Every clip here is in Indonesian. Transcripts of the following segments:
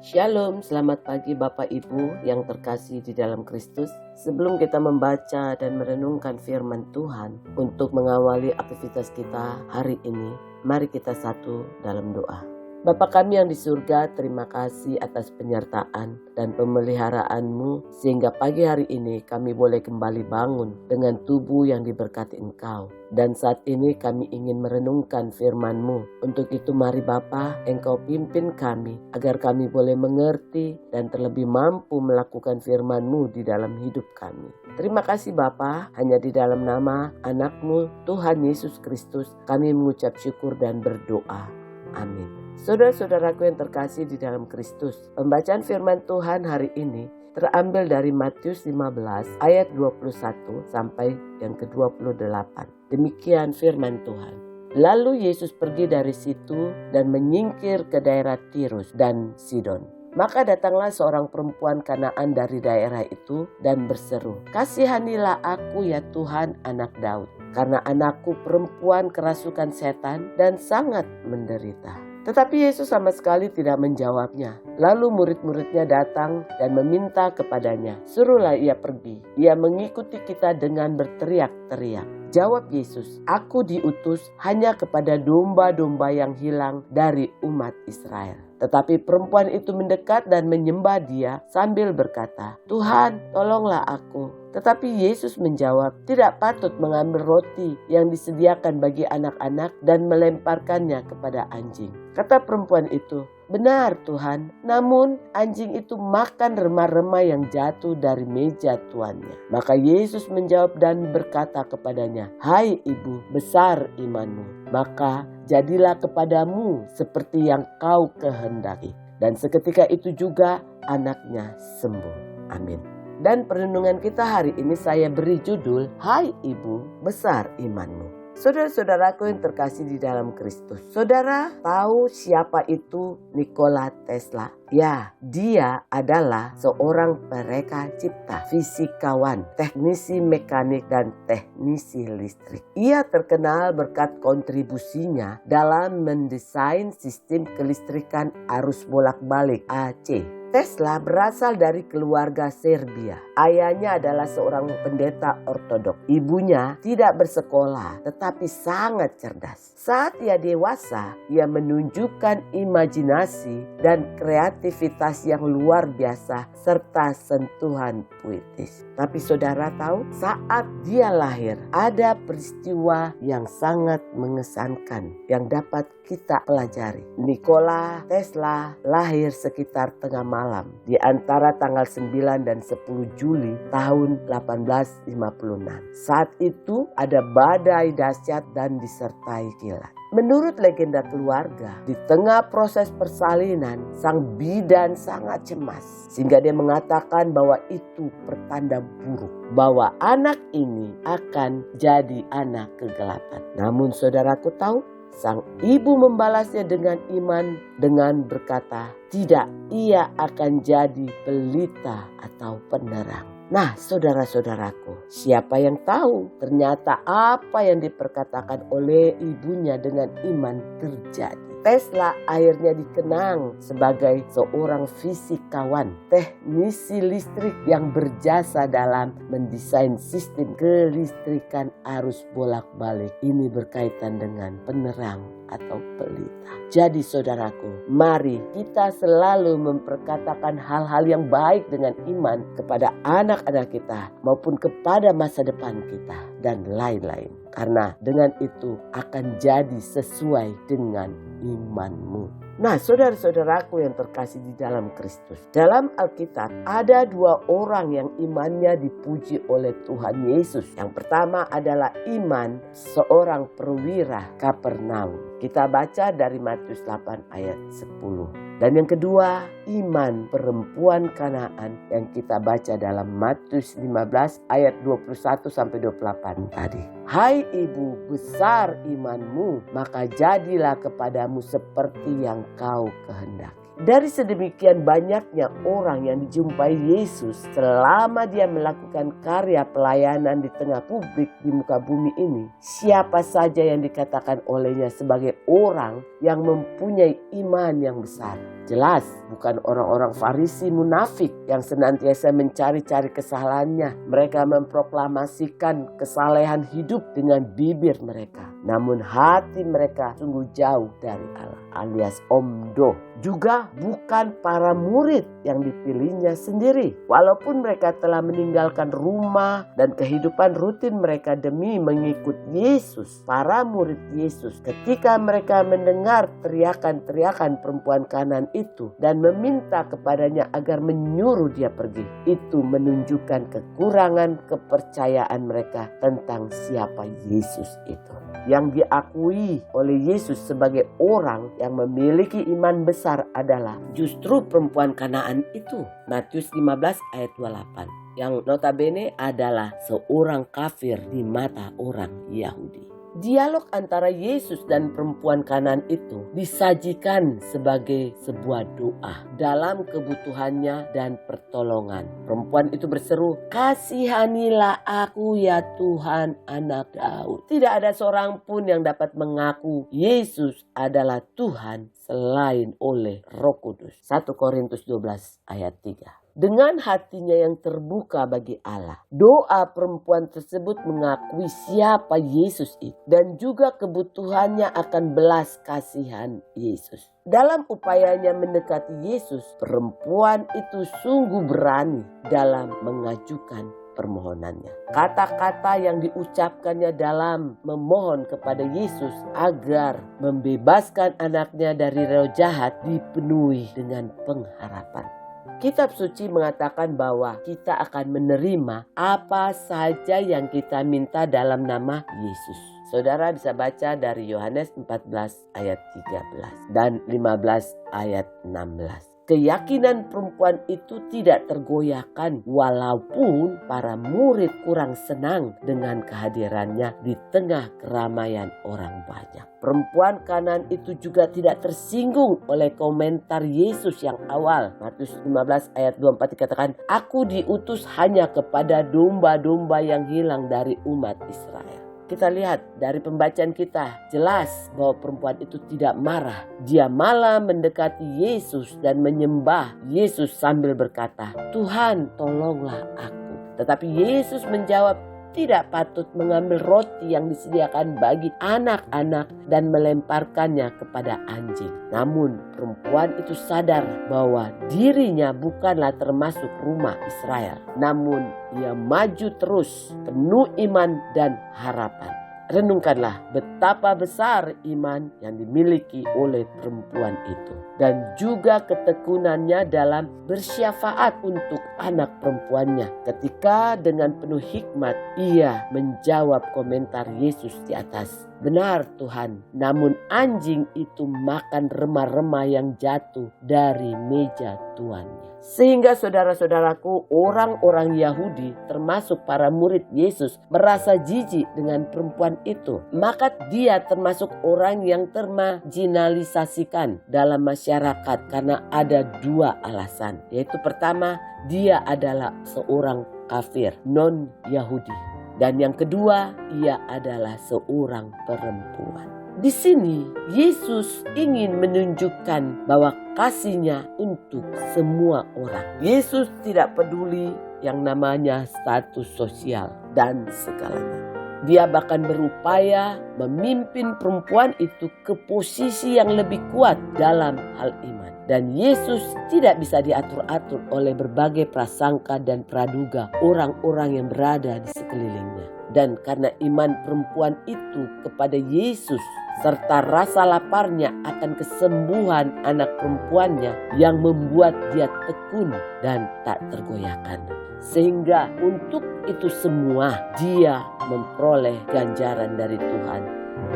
Shalom, selamat pagi Bapak Ibu yang terkasih di dalam Kristus. Sebelum kita membaca dan merenungkan firman Tuhan untuk mengawali aktivitas kita hari ini, mari kita satu dalam doa. Bapa kami yang di surga, terima kasih atas penyertaan dan pemeliharaanmu sehingga pagi hari ini kami boleh kembali bangun dengan tubuh yang diberkati Engkau. Dan saat ini kami ingin merenungkan firman-Mu. Untuk itu mari Bapa, Engkau pimpin kami agar kami boleh mengerti dan terlebih mampu melakukan firman-Mu di dalam hidup kami. Terima kasih Bapa, hanya di dalam nama anak-Mu Tuhan Yesus Kristus kami mengucap syukur dan berdoa. Amin. Saudara-saudaraku yang terkasih di dalam Kristus, pembacaan firman Tuhan hari ini terambil dari Matius 15 ayat 21 sampai yang ke-28. Demikian firman Tuhan. Lalu Yesus pergi dari situ dan menyingkir ke daerah Tirus dan Sidon. Maka datanglah seorang perempuan Kanaan dari daerah itu dan berseru, "Kasihanilah aku ya Tuhan, anak Daud, karena anakku perempuan kerasukan setan dan sangat menderita." Tetapi Yesus sama sekali tidak menjawabnya. Lalu murid-muridnya datang dan meminta kepadanya, "Suruhlah ia pergi. Ia mengikuti kita dengan berteriak-teriak." Jawab Yesus, "Aku diutus hanya kepada domba-domba yang hilang dari umat Israel." Tetapi perempuan itu mendekat dan menyembah Dia sambil berkata, "Tuhan, tolonglah aku." Tetapi Yesus menjawab, "Tidak patut mengambil roti yang disediakan bagi anak-anak dan melemparkannya kepada anjing." Kata perempuan itu, "Benar Tuhan, namun anjing itu makan remah-remah yang jatuh dari meja tuannya." Maka Yesus menjawab dan berkata kepadanya, "Hai ibu, besar imanmu, maka jadilah kepadamu seperti yang kau kehendaki." Dan seketika itu juga anaknya sembuh. Amin. Dan perenungan kita hari ini saya beri judul, "Hai Ibu, besar imanmu." Saudara-saudaraku yang terkasih di dalam Kristus, saudara tahu siapa itu Nikola Tesla? Ya, dia adalah seorang pereka cipta, fisikawan, teknisi mekanik, dan teknisi listrik. Ia terkenal berkat kontribusinya dalam mendesain sistem kelistrikan arus bolak-balik AC. Tesla berasal dari keluarga Serbia. Ayahnya adalah seorang pendeta ortodok. Ibunya tidak bersekolah tetapi sangat cerdas. Saat ia dewasa, ia menunjukkan imajinasi dan kreativitas yang luar biasa serta sentuhan puitis. Tapi saudara tahu, saat dia lahir ada peristiwa yang sangat mengesankan yang dapat kita pelajari. Nikola Tesla lahir sekitar tengah malam di antara tanggal 9 dan 10 Juli tahun 1856. Saat itu ada badai dahsyat dan disertai kilat. Menurut legenda keluarga, di tengah proses persalinan, sang bidan sangat cemas. Sehingga dia mengatakan bahwa itu pertanda buruk, bahwa anak ini akan jadi anak kegelapan. Namun saudaraku tahu, sang ibu membalasnya dengan iman dengan berkata, "Tidak, ia akan jadi pelita atau penerang." Nah, saudara-saudaraku, siapa yang tahu ternyata apa yang diperkatakan oleh ibunya dengan iman terjadi. Tesla akhirnya dikenang sebagai seorang fisikawan, teknisi listrik yang berjasa dalam mendesain sistem kelistrikan arus bolak-balik. Ini berkaitan dengan penerang atau pelita. Jadi saudaraku, mari kita selalu memperkatakan hal-hal yang baik dengan iman kepada anak-anak kita maupun kepada masa depan kita dan lain-lain. Karena dengan itu akan jadi sesuai dengan imanmu. Nah, saudara-saudaraku yang terkasih di dalam Kristus. Dalam Alkitab ada dua orang yang imannya dipuji oleh Tuhan Yesus. Yang pertama adalah iman seorang perwira Kapernaum. Kita baca dari Matius 8 ayat 10. Dan yang kedua, iman perempuan Kanaan yang kita baca dalam Matius 15 ayat 21-28 tadi. "Hai ibu, besar imanmu, maka jadilah kepadamu seperti yang kau kehendaki." Dari sedemikian banyaknya orang yang dijumpai Yesus selama dia melakukan karya pelayanan di tengah publik di muka bumi ini, siapa saja yang dikatakan olehnya sebagai orang yang mempunyai iman yang besar? Jelas bukan orang-orang Farisi munafik yang senantiasa mencari-cari kesalahannya. Mereka memproklamasikan kesalehan hidup dengan bibir mereka, namun hati mereka sungguh jauh dari Allah, alias omdo. Juga bukan para murid yang dipilihnya sendiri. Walaupun mereka telah meninggalkan rumah dan kehidupan rutin mereka demi mengikut Yesus, para murid Yesus, ketika mereka mendengar teriakan-teriakan perempuan Kanaan itu dan meminta kepadanya agar menyuruh dia pergi, itu menunjukkan kekurangan kepercayaan mereka tentang siapa Yesus itu. Yang diakui oleh Yesus sebagai orang yang memiliki iman besar adalah justru perempuan Kanaan itu. Matius 15 ayat 28. Yang notabene adalah seorang kafir di mata orang Yahudi. Dialog antara Yesus dan perempuan Kanaan itu disajikan sebagai sebuah doa dalam kebutuhannya dan pertolongan. Perempuan itu berseru, "Kasihanilah aku ya Tuhan, anak Daud." Tidak ada seorang pun yang dapat mengaku Yesus adalah Tuhan selain oleh Roh Kudus. 1 Korintus 12 ayat 3. Dengan hatinya yang terbuka bagi Allah, doa perempuan tersebut mengakui siapa Yesus itu dan juga kebutuhannya akan belas kasihan Yesus. Dalam upayanya mendekati Yesus, perempuan itu sungguh berani dalam mengajukan permohonannya. Kata-kata yang diucapkannya dalam memohon kepada Yesus agar membebaskan anaknya dari roh jahat dipenuhi dengan pengharapan. Kitab suci mengatakan bahwa kita akan menerima apa saja yang kita minta dalam nama Yesus. Saudara bisa baca dari Yohanes 14 ayat 13 dan 15 ayat 16. Keyakinan perempuan itu tidak tergoyahkan walaupun para murid kurang senang dengan kehadirannya di tengah keramaian orang banyak. Perempuan Kanaan itu juga tidak tersinggung oleh komentar Yesus yang awal. Matius 15 ayat 24 dikatakan, "Aku diutus hanya kepada domba-domba yang hilang dari umat Israel." Kita lihat dari pembacaan kita jelas bahwa perempuan itu tidak marah. Dia malah mendekati Yesus dan menyembah Yesus sambil berkata, "Tuhan, tolonglah aku." Tetapi Yesus menjawab, tidak patut mengambil roti yang disediakan bagi anak-anak dan melemparkannya kepada anjing. Namun perempuan itu sadar bahwa dirinya bukanlah termasuk rumah Israel. Namun ia maju terus penuh iman dan harapan. Renungkanlah betapa besar iman yang dimiliki oleh perempuan itu. Dan juga ketekunannya dalam bersyafaat untuk anak perempuannya. Ketika dengan penuh hikmat ia menjawab komentar Yesus di atas. "Benar Tuhan, namun anjing itu makan remah-remah yang jatuh dari meja tuannya." Sehingga saudara-saudaraku, orang-orang Yahudi termasuk para murid Yesus merasa jijik dengan perempuan itu. Maka dia termasuk orang yang termarginalisasikan dalam masyarakat karena ada dua alasan. Yaitu pertama, dia adalah seorang kafir non-Yahudi. Dan yang kedua, ia adalah seorang perempuan. Di sini Yesus ingin menunjukkan bahwa kasih-Nya untuk semua orang. Yesus tidak peduli yang namanya status sosial dan segalanya. Dia bahkan berupaya memimpin perempuan itu ke posisi yang lebih kuat dalam hal iman. Dan Yesus tidak bisa diatur-atur oleh berbagai prasangka dan praduga orang-orang yang berada di sekelilingnya. Dan karena iman perempuan itu kepada Yesus serta rasa laparnya akan kesembuhan anak perempuannya yang membuat dia tekun dan tak tergoyahkan. Sehingga untuk itu semua dia memperoleh ganjaran dari Tuhan,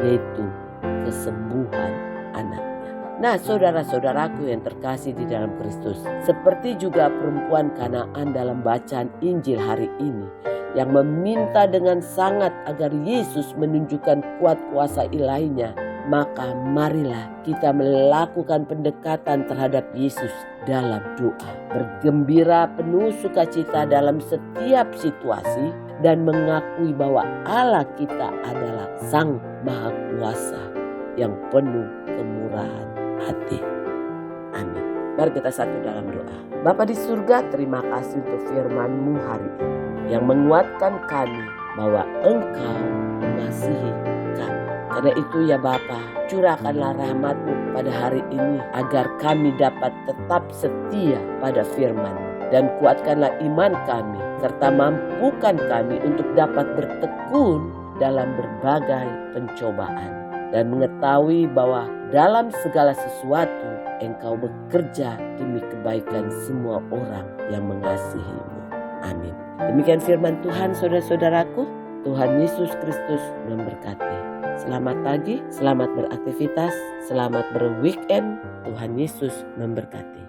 yaitu kesembuhan anaknya. Nah, saudara-saudaraku yang terkasih di dalam Kristus, seperti juga perempuan Kanaan dalam bacaan Injil hari ini yang meminta dengan sangat agar Yesus menunjukkan kuat kuasa ilahinya maka marilah kita melakukan pendekatan terhadap Yesus dalam doa. Bergembira penuh sukacita dalam setiap situasi dan mengakui bahwa Allah kita adalah Sang Maha Kuasa yang penuh kemurahan hati. Amin. Mari kita satu dalam doa. Bapa di surga, terima kasih untuk firman-Mu hari ini yang menguatkan kami bahwa Engkau mengasihi kami. Karena itu ya Bapa, curahkanlah rahmat-Mu pada hari ini agar kami dapat tetap setia pada firman-Mu. Dan kuatkanlah iman kami serta mampukan kami untuk dapat bertekun dalam berbagai pencobaan. Dan mengetahui bahwa dalam segala sesuatu Engkau bekerja demi kebaikan semua orang yang mengasihi-Mu. Amin. Demikian firman Tuhan saudara-saudaraku. Tuhan Yesus Kristus memberkati. Selamat pagi, selamat beraktivitas, selamat berweekend. Tuhan Yesus memberkati.